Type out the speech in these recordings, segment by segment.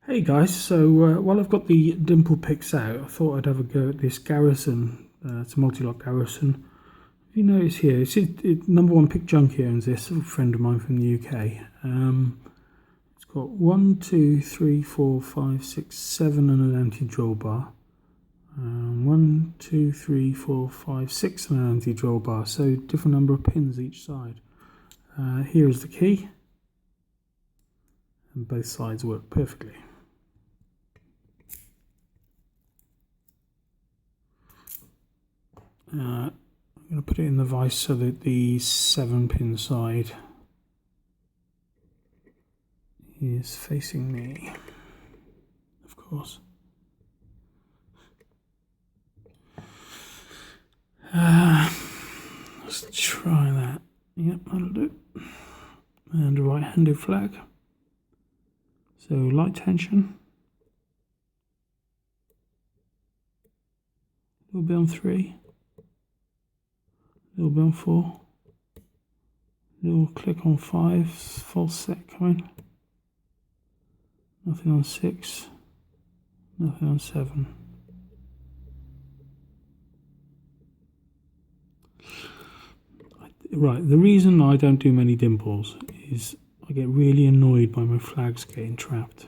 Hey guys, so while I've got the Dimple picks out, I thought I'd have a go at this Garrison. It's a Mul-T-Lock Garrison. If you notice here, it's number one pick junkie owns this, a friend of mine from the UK. It's got 1, 2, 3, 4, 5, 6, 7 and an anti-drill bar. 1, 2, 3, 4, 5, 6 and an anti-drill bar, so different number of pins each side. Here is the key, and both sides work perfectly. I'm going to put it in the vise so that the 7-pin side is facing me, of course. Let's try that. Yep, that'll do. And a right-handed flag. So light tension. A little bit on 3. Little bit on 4, little click on 5, false set coming, nothing on 6, nothing on 7. Right, the reason I don't do many dimples is I get really annoyed by my flags getting trapped.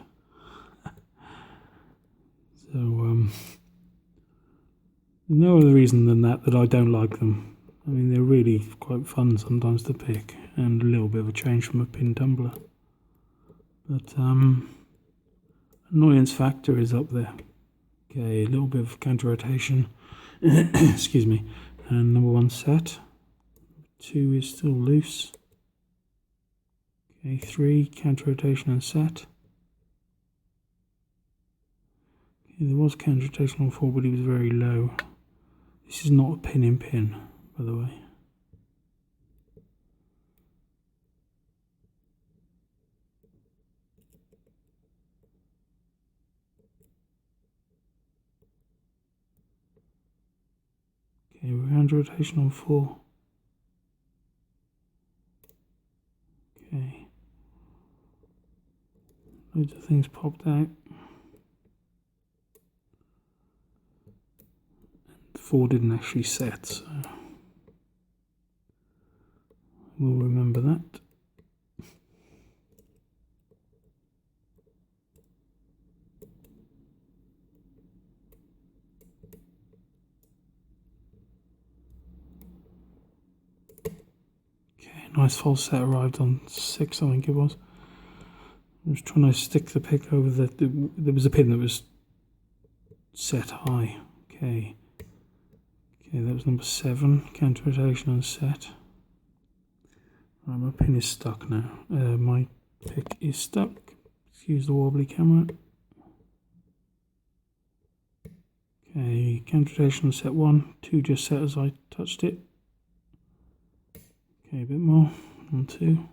So, there's no other reason than that I don't like them. I mean, they're really quite fun sometimes to pick, and a little bit of a change from a pin tumbler. But annoyance factor is up there. Okay, a little bit of counter rotation. Excuse me. And number 1 set. 2 is still loose. Okay, 3 counter rotation and set. Okay, there was counter rotation on 4, but it was very low. This is not a pin in pin, by the way. Okay, round rotation on 4. Okay. Loads of things popped out. And 4 didn't actually set, so we'll remember that. Nice false set arrived on 6, I think it was. I was trying to stick the pick over there was a pin that was set high. Okay. Okay, that was number 7, counter rotation and set. Right, my pin is stuck now. My pick is stuck. Excuse the wobbly camera. Okay, counter rotation on set 1, 2 just set as I touched it. Okay, a bit more on 2.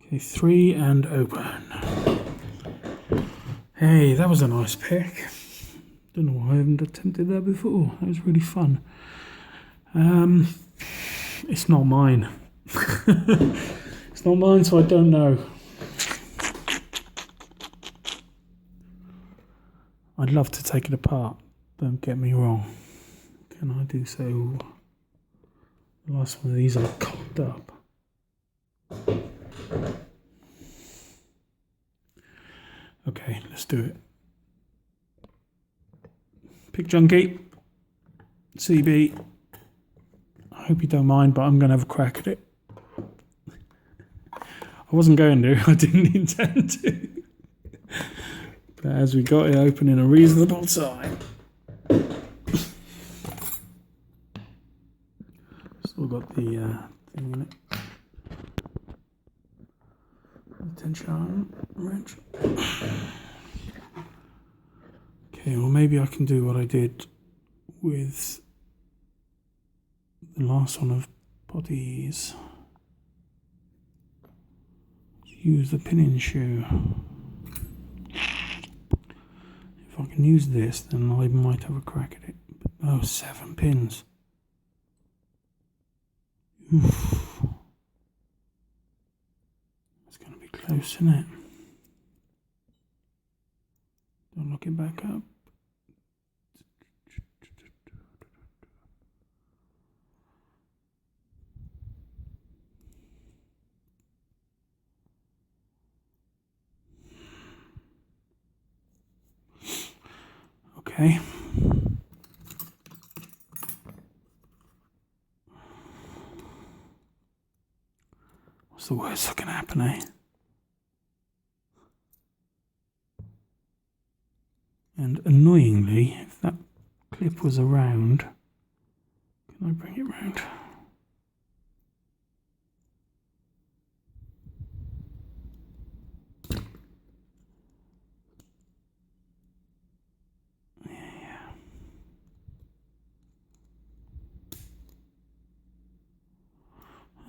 Okay, 3 and open. Hey, that was a nice pick. Don't know why I haven't attempted that before. That was really fun. It's not mine. It's not mine, so I don't know. I'd love to take it apart. Don't get me wrong. Can I do so? The last one of these I cocked up. Okay, let's do it. Pick junkie, CB. I hope you don't mind, but I'm going to have a crack at it. I wasn't going to, I didn't intend to. But as we got it open in a reasonable time. Still got the thing in it. Tension wrench. Okay, well maybe I can do what I did with the last one of bodies. Use the pinning shoe. If I can use this, then I might have a crack at it. But, oh, 7 pins. Oof. It's going to be close. loose, isn't it? Don't look it back up. Okay. What's the worst that can happen, eh? And annoyingly, if that clip was around, can I bring it round?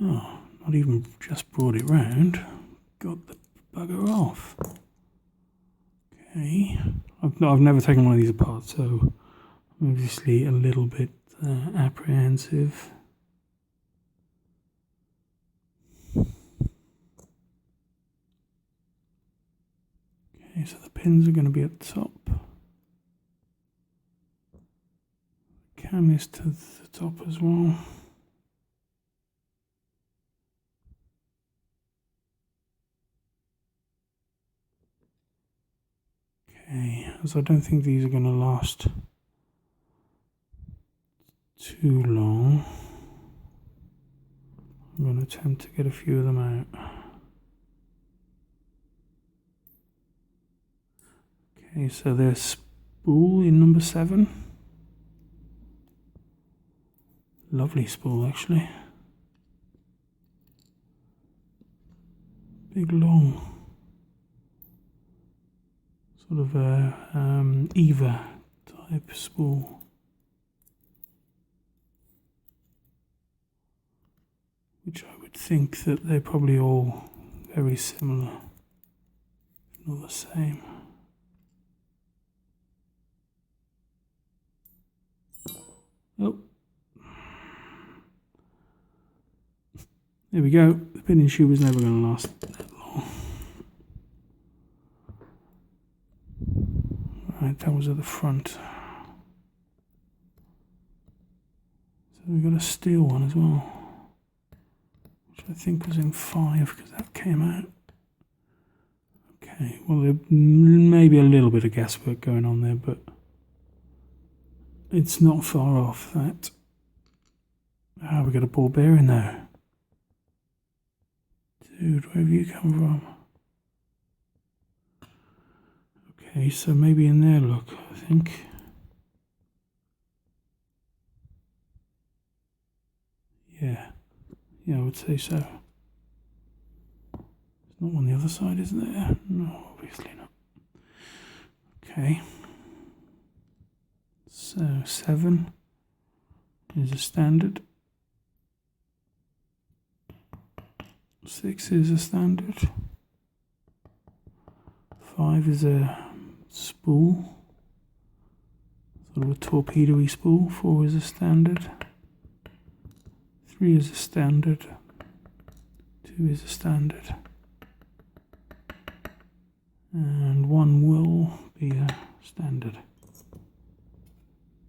Oh, not even just brought it round. Got the bugger off. Okay. I've never taken one of these apart, so I'm obviously a little bit apprehensive. Okay, so the pins are going to be at the top. Cam is to the top as well. Okay, as I don't think these are going to last too long, I'm going to attempt to get a few of them out. Okay, so there's spool in number 7. Lovely spool, actually. Big, long, sort of a Eva type spool. Which I would think that they're probably all very similar, if not the same. Oh. There we go. The pinning shoe was never going to last that long. Right, that was at the front. So we've got a steel one as well, which I think was in 5 because that came out. Okay, well there may be a little bit of guesswork going on there, but it's not far off that. Ah, we got a ball bearing there. Dude, where have you come from? Okay, so maybe in there, look, I think. Yeah, I would say so. There's not one on the other side, isn't there? No, obviously not. Okay. So 7 is a standard. 6 is a standard. 5 is a spool, sort of a torpedo-y spool. 4 is a standard. 3 is a standard. 2 is a standard. And 1 will be a standard.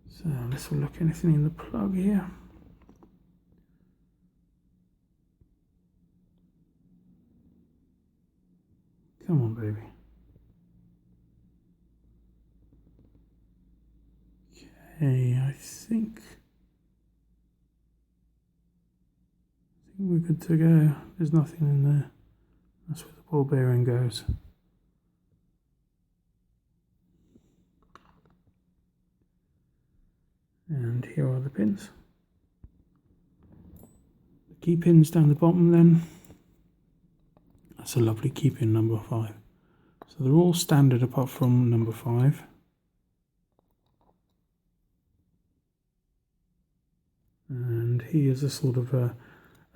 So let's have a look. Anything in the plug here? Come on, baby. Okay, I think we're good to go. There's nothing in there. That's where the ball bearing goes. And here are the pins. The key pins down the bottom then. That's a lovely key pin, number 5. So they're all standard apart from number 5. And he is a sort of a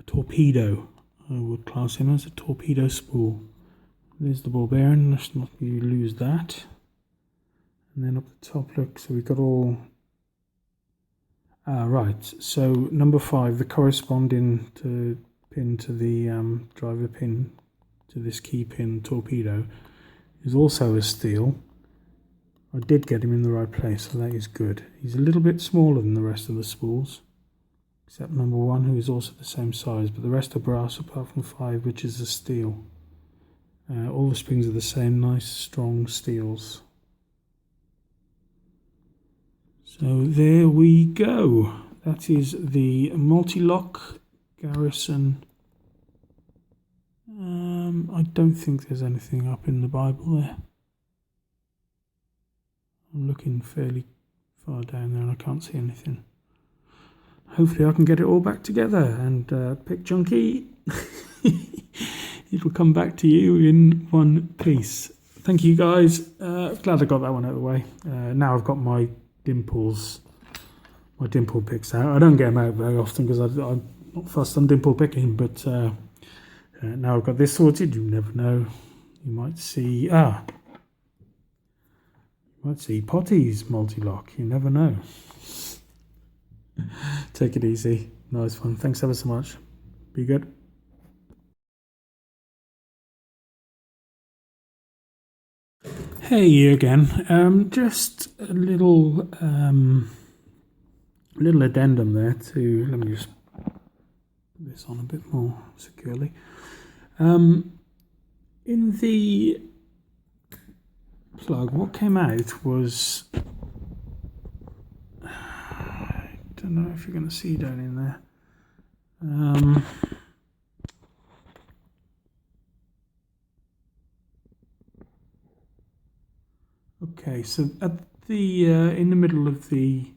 torpedo. I would class him as a torpedo spool. There's the ball bearing, let's not lose that. And then up the top, look, so we've got all... right, so number 5, the corresponding pin to the driver pin to this key pin torpedo is also a steel. I did get him in the right place, so that is good. He's a little bit smaller than the rest of the spools, except number 1, who is also the same size, but the rest are brass apart from 5, which is a steel. All the springs are the same, nice strong steels. So there we go. That is the Mul-T-Lock Garrison. I don't think there's anything up in the Bible there. I'm looking fairly far down there and I can't see anything. Hopefully I can get it all back together and pick Junkie. It will come back to you in one piece. Thank you guys. Glad I got that one out of the way. Now I've got my Dimple picks out. I don't get them out very often because I'm not fussed on dimple picking, but now I've got this sorted. You never know. You might see Potty's Mul-T-Lock. You never know. Take it easy. Nice one. Thanks ever so much. Be good. Hey, you again. Just a little addendum there to, let me just put this on a bit more securely. In the plug, what came out was, I don't know if you're going to see down in there. Okay, so at the in the middle of the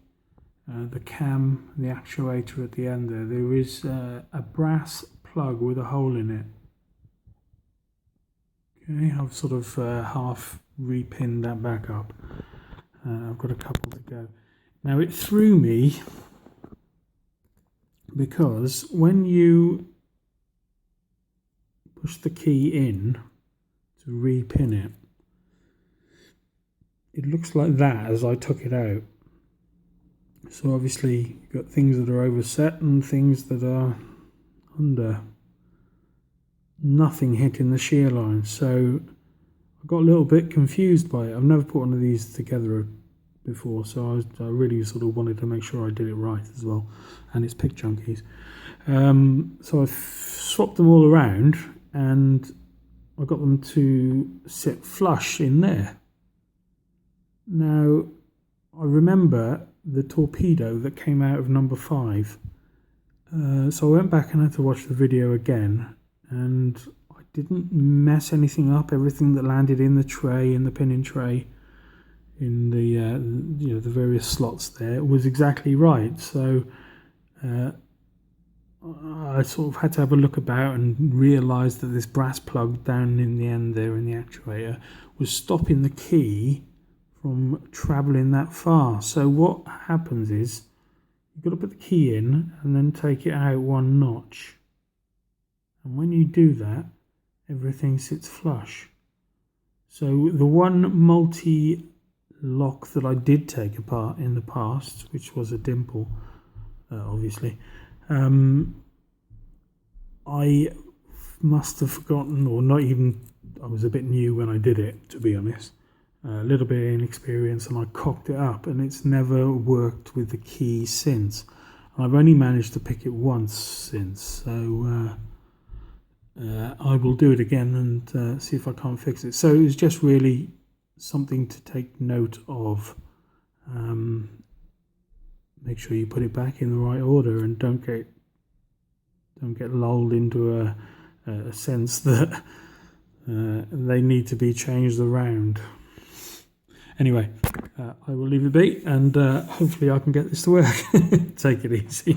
cam, the actuator at the end there is a brass plug with a hole in it. Okay, I've sort of half repinned that back up. I've got a couple to go. Now it threw me because when you push the key in to repin it, it looks like that as I took it out. So obviously you've got things that are overset and things that are under. Nothing hitting the shear line. So I got a little bit confused by it. I've never put one of these together before, so I really sort of wanted to make sure I did it right as well. And it's pick junkies. So I swapped them all around and I got them to sit flush in there. Now, I remember the torpedo that came out of number 5. So I went back and had to watch the video again, and I didn't mess anything up. Everything that landed in the tray, in the pinning tray, in the the various slots there was exactly right. So I sort of had to have a look about and realise that this brass plug down in the end there in the actuator was stopping the key from travelling that far. So what happens is you've got to put the key in and then take it out 1 notch. And when you do that, everything sits flush. So the one Mul-T-Lock that I did take apart in the past, which was a Dimple, obviously, I must have forgotten, or not even, I was a bit new when I did it, to be honest. A little bit of inexperience, and I cocked it up, and it's never worked with the key since. I've only managed to pick it once since, so I will do it again and see if I can't fix it. So it's just really something to take note of. Make sure you put it back in the right order and don't get lulled into a sense that they need to be changed around. Anyway, I will leave it be, and hopefully I can get this to work. Take it easy.